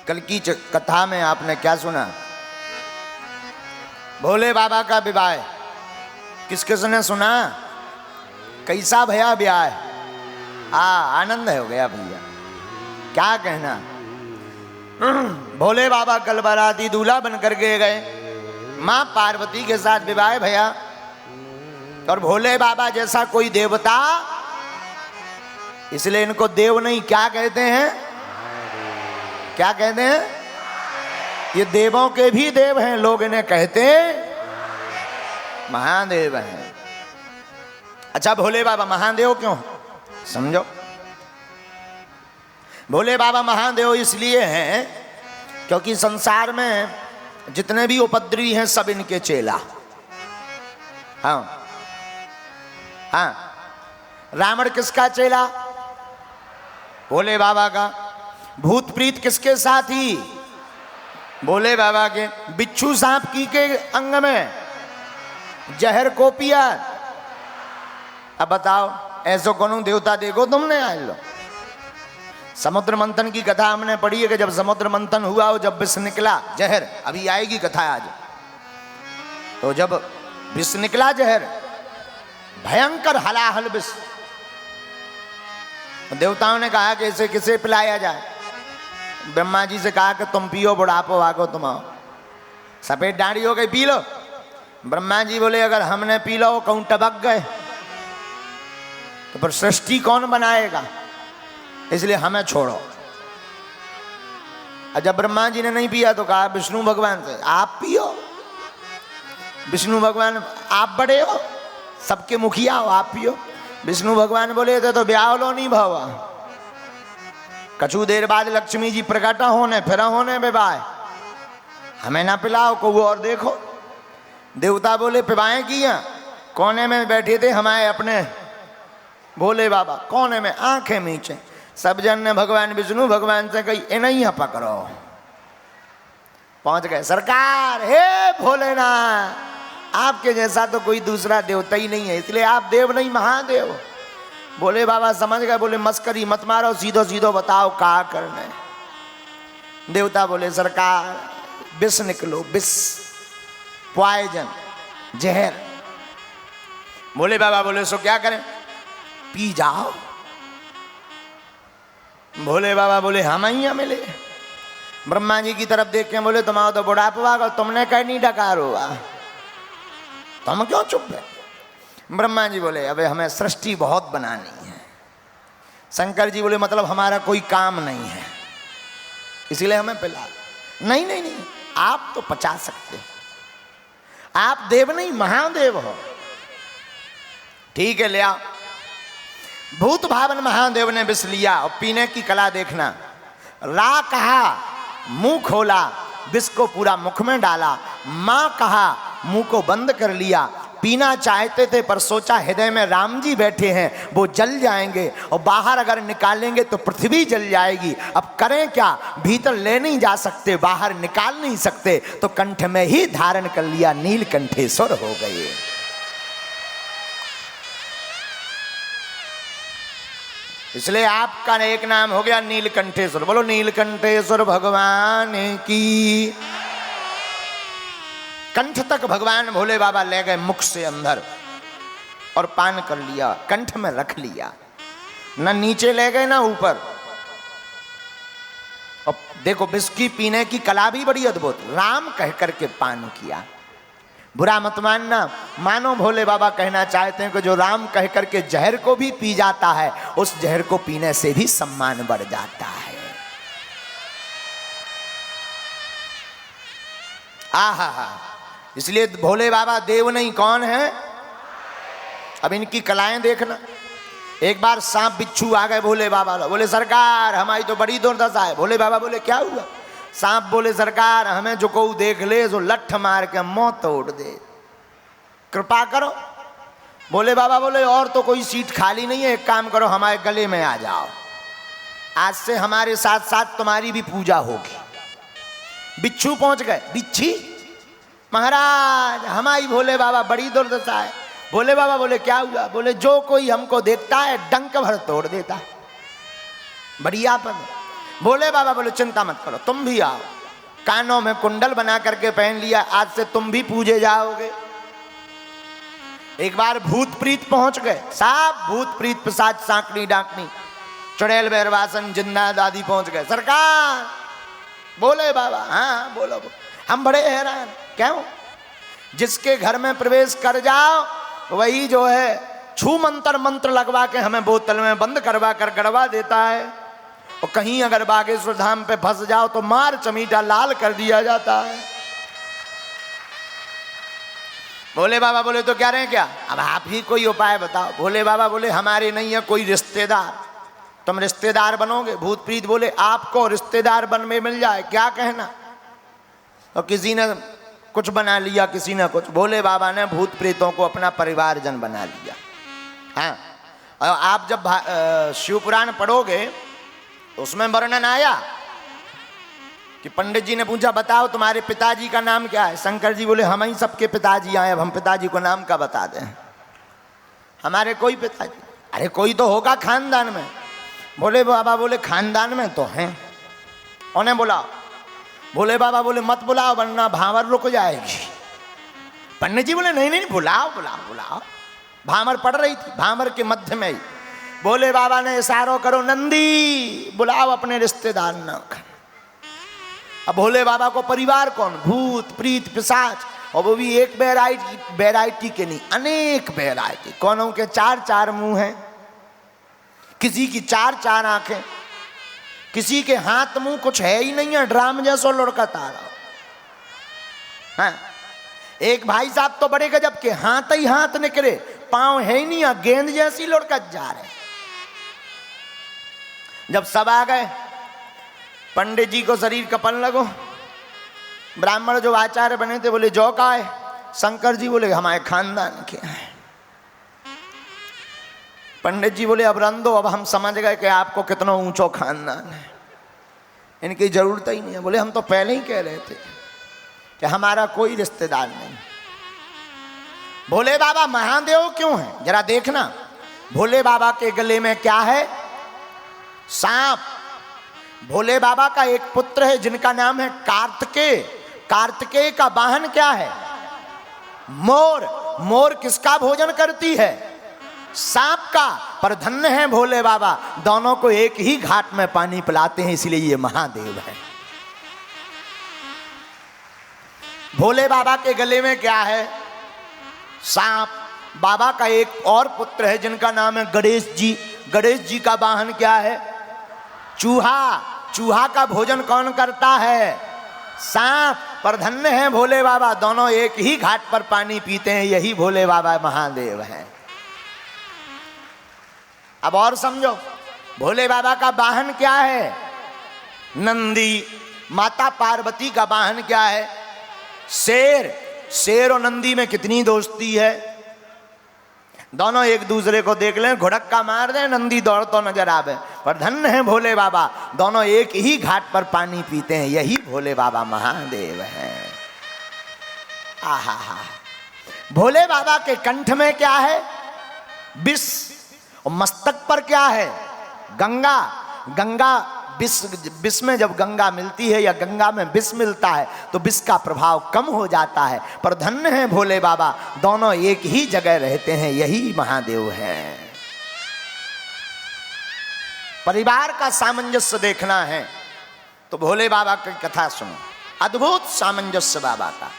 कल की कथा में आपने क्या सुना? भोले बाबा का विवाह। किस किसने सुना? कैसा भया ब्याह? आनंद हो गया भैया, क्या कहना। भोले बाबा कल बाराती दूल्हा बन करके गए, माँ पार्वती के साथ विवाह भैया। और भोले बाबा जैसा कोई देवता, इसलिए इनको देव नहीं क्या कहते हैं? क्या कहते हैं? ये देवों के भी देव हैं, लोग इन्हें कहते महादेव हैं। अच्छा, भोले बाबा महादेव क्यों? समझो, भोले बाबा महादेव इसलिए हैं क्योंकि संसार में जितने भी उपद्रवी हैं सब इनके चेला। हाँ हाँ, रावण किसका चेला? भोले बाबा का। भूत प्रीत किसके साथी? भोले बाबा के। बिच्छू सांप की के अंग में जहर को पिया। अब बताओ, ऐसो कौन देवता देखो तुमने? आज लो, समुद्र मंथन की कथा हमने पढ़ी है कि जब समुद्र मंथन हुआ हो, जब विष निकला जहर, अभी आएगी कथा आज। तो जब विष निकला जहर, भयंकर हलाहल विष, देवताओं ने कहा कि इसे किसे पिलाया जाए? ब्रह्मा जी से कहा कि तुम पियो, बुढ़ापो आगो तुम आओ, सफेद दाढ़ी हो गई, पी लो। ब्रह्मा जी बोले अगर हमने पी लो कहूं टपक गए तो फिर सृष्टि कौन बनाएगा, इसलिए हमें छोड़ो। और जब ब्रह्मा जी ने नहीं पिया तो कहा विष्णु भगवान से आप पियो। विष्णु भगवान, आप बड़े हो, सबके मुखिया हो, आप पियो। विष्णु भगवान बोले थे तो ब्याह लो नहीं भावा। कछु देर बाद लक्ष्मी जी प्रकट होने, फिर होने विवाह, हमें ना पिलाओ को और देखो। देवता बोले पिवाएं किया, कोने में बैठे थे हमारे अपने भोले बाबा, कोने में आंखें नीचे। सब जन ने भगवान विष्णु भगवान से कही ए नहीं पकड़ो। पहुंच गए, सरकार हे भोलेनाथ, आपके जैसा तो कोई दूसरा देवता ही नहीं है, इसलिए आप देव नहीं महादेव। भोले बाबा समझ गए, बोले मस्करी मत मारो, सीधो सीधो बताओ क्या करना। देवता बोले सरकार विष निकलो, विष, पॉइजन, जहर। भोले बाबा बोले सो क्या करें? पी जाओ। भोले बाबा बोले हम ही मिले। ब्रह्मा जी की तरफ देख के बोले तुम आओ तो बुढ़ापा आगा, तुमने कहीं नहीं डकार हुआ, तुम क्यों चुप है? ब्रह्मा जी बोले अबे हमें सृष्टि बहुत बनानी है। शंकर जी बोले मतलब हमारा कोई काम नहीं है, इसलिए हमें पिला। नहीं नहीं नहीं, आप तो पचा सकते, आप देव नहीं महादेव हो। ठीक है ले आओ। भूत भावन महादेव ने विष लिया और पीने की कला देखना। रा कहा, मुंह खोला, विष को पूरा मुख में डाला। मां कहा, मुंह को बंद कर लिया। पीना चाहते थे पर सोचा हृदय में राम जी बैठे हैं, वो जल जाएंगे और बाहर अगर निकालेंगे तो पृथ्वी जल जाएगी। अब करें क्या? भीतर ले नहीं जा सकते, बाहर निकाल नहीं सकते, तो कंठ में ही धारण कर लिया, नीलकंठेश्वर हो गए। इसलिए आपका एक नाम हो गया नीलकंठेश्वर। बोलो नीलकंठेश्वर भगवान की। कंठ तक भगवान भोले बाबा ले गए, मुख से अंदर, और पान कर लिया, कंठ में रख लिया, ना नीचे ले गए ना ऊपर। और देखो विस्की पीने की कला भी बड़ी अद्भुत, राम कह करके पान किया। बुरा मत मानना, मानो भोले बाबा कहना चाहते हैं कि जो राम कह करके जहर को भी पी जाता है, उस जहर को पीने से भी सम्मान बढ़ जाता है। आहा, इसलिए भोले बाबा देव नहीं कौन है? अब इनकी कलाएं देखना। एक बार सांप बिच्छू आ गए भोले बाबा, बोले सरकार हमारी तो बड़ी दुर्दशा है। भोले बाबा बोले क्या हुआ? सांप बोले सरकार हमें जो को देख ले जो लठ मार के मुंह तोड़ दे, कृपा करो। भोले बाबा बोले और तो कोई सीट खाली नहीं है, एक काम करो हमारे गले में आ जाओ, आज से हमारे साथ साथ तुम्हारी भी पूजा होगी। बिच्छू पहुंच गए, बिच्छी महाराज हमारी भोले बाबा बड़ी दुर्दशा है। भोले बाबा बोले क्या हुआ? बोले जो कोई हमको देखता है डंक भर तोड़ देता है, बढ़िया पद। भोले बाबा बोले चिंता मत करो, तुम भी आओ। कानों में कुंडल बना करके पहन लिया, आज से तुम भी पूजे जाओगे। एक बार भूत प्रीत पहुंच गए, साहब भूत प्रीत पिशाच सांकनी डाकनी चुड़ैल बैरवासन जिन्नात आदि पहुंच गए। सरकार बोले बाबा, हाँ बोलो, हम बड़े हैरान, क्यों? जिसके घर में प्रवेश कर जाओ वही जो है छू मंत्र मंत्र लगवा के हमें बोतल में बंद करवा कर गड़वा देता है, और कहीं अगर बागेश्वर धाम पे फंस जाओ तो मार चमीटा लाल कर दिया जाता है। भोले बाबा बोले तो क्या रहे क्या, अब आप ही कोई उपाय बताओ। भोले बाबा बोले हमारे नहीं है कोई रिश्तेदार, तुम रिश्तेदार बनोगे? भूत प्रीत बोले आपको रिश्तेदार बन में मिल जाए क्या कहना। और किसी ने कुछ बना लिया, किसी ने कुछ। भोले बाबा ने भूत प्रेतों को अपना परिवारजन बना लिया। हाँ, और आप जब शिव पुराण पढ़ोगे उसमें वर्णन आया कि पंडित जी ने पूछा बताओ तुम्हारे पिताजी का नाम क्या है। शंकर जी बोले हम ही सबके पिताजी आए, अब हम पिताजी को नाम का बता दें? हमारे कोई पिताजी, अरे कोई तो होगा खानदान में। भोले बाबा बोले खानदान में तो हैं, उन्हें बुलाओ। भोले बाबा बोले मत बुलाओ वरना भांवर रुक जाएगी। पंडित जी बोले नहीं नहीं बुलाओ बुलाओ बुलाओ। भांवर पड़ रही थी, भांवर के मध्य में ही भोले बाबा ने इशारों करो नंदी बुलाओ अपने रिश्तेदार न। अब भोले बाबा को परिवार कौन, भूत प्रीत पिशाच, और वो भी एक वैरायटी के नहीं, अनेक वैरायटी। कौनों के 4-4 मुंह हैं, किसी की 4-4 आंखें, किसी के हाथ मुंह कुछ है ही नहीं है, ड्राम जैसो लुढ़कता रहा। हाँ, एक भाई साहब तो बड़े गजब के, हाथ ही हाथ निकले, पांव है ही नहीं, गेंद जैसी लुढ़कत जा रहे। जब सब आ गए पंडित जी को शरीर कपन लगो। ब्राह्मण जो आचार्य बने थे बोले जो का है? शंकर जी बोले हमारे खानदान के हैं। पंडित जी बोले अब रन दो, अब हम समझ गए कि आपको कितना ऊंचो खानदान है, इनकी जरूरत ही नहीं है। बोले हम तो पहले ही कह रहे थे कि हमारा कोई रिश्तेदार नहीं। भोले बाबा महादेव क्यों है जरा देखना। भोले बाबा के गले में क्या है? सांप। भोले बाबा का एक पुत्र है जिनका नाम है कार्तिकेय। कार्तिकेय का वाहन क्या है? मोर। मोर किसका भोजन करती है? सांप का। पर धन्य है भोले बाबा, दोनों को एक ही घाट में पानी पिलाते हैं, इसलिए ये महादेव है। भोले बाबा के गले में क्या है? सांप। बाबा का एक और पुत्र है जिनका नाम है गणेश जी। गणेश जी का वाहन क्या है? चूहा। चूहा का भोजन कौन करता है? सांप। पर धन्य है भोले बाबा, दोनों एक ही घाट पर पानी पीते हैं, यही भोले बाबा महादेव हैं। अब और समझो, भोले बाबा का वाहन क्या है? नंदी। माता पार्वती का वाहन क्या है? शेर। शेर और नंदी में कितनी दोस्ती है, दोनों एक दूसरे को देख लें, घुड़क्का मार दें, नंदी दौड़ तो नजर आवे। पर धन्य है भोले बाबा, दोनों एक ही घाट पर पानी पीते हैं, यही भोले बाबा महादेव हैं। आहा हा। भोले बाबा के कंठ में क्या है? विष। और मस्तक पर क्या है? गंगा। गंगा विष में जब गंगा मिलती है या गंगा में विष मिलता है तो विष का प्रभाव कम हो जाता है। पर धन्य है भोले बाबा, दोनों एक ही जगह रहते हैं, यही महादेव है। परिवार का सामंजस्य देखना है तो भोले बाबा की कथा सुनो, अद्भुत सामंजस्य बाबा का।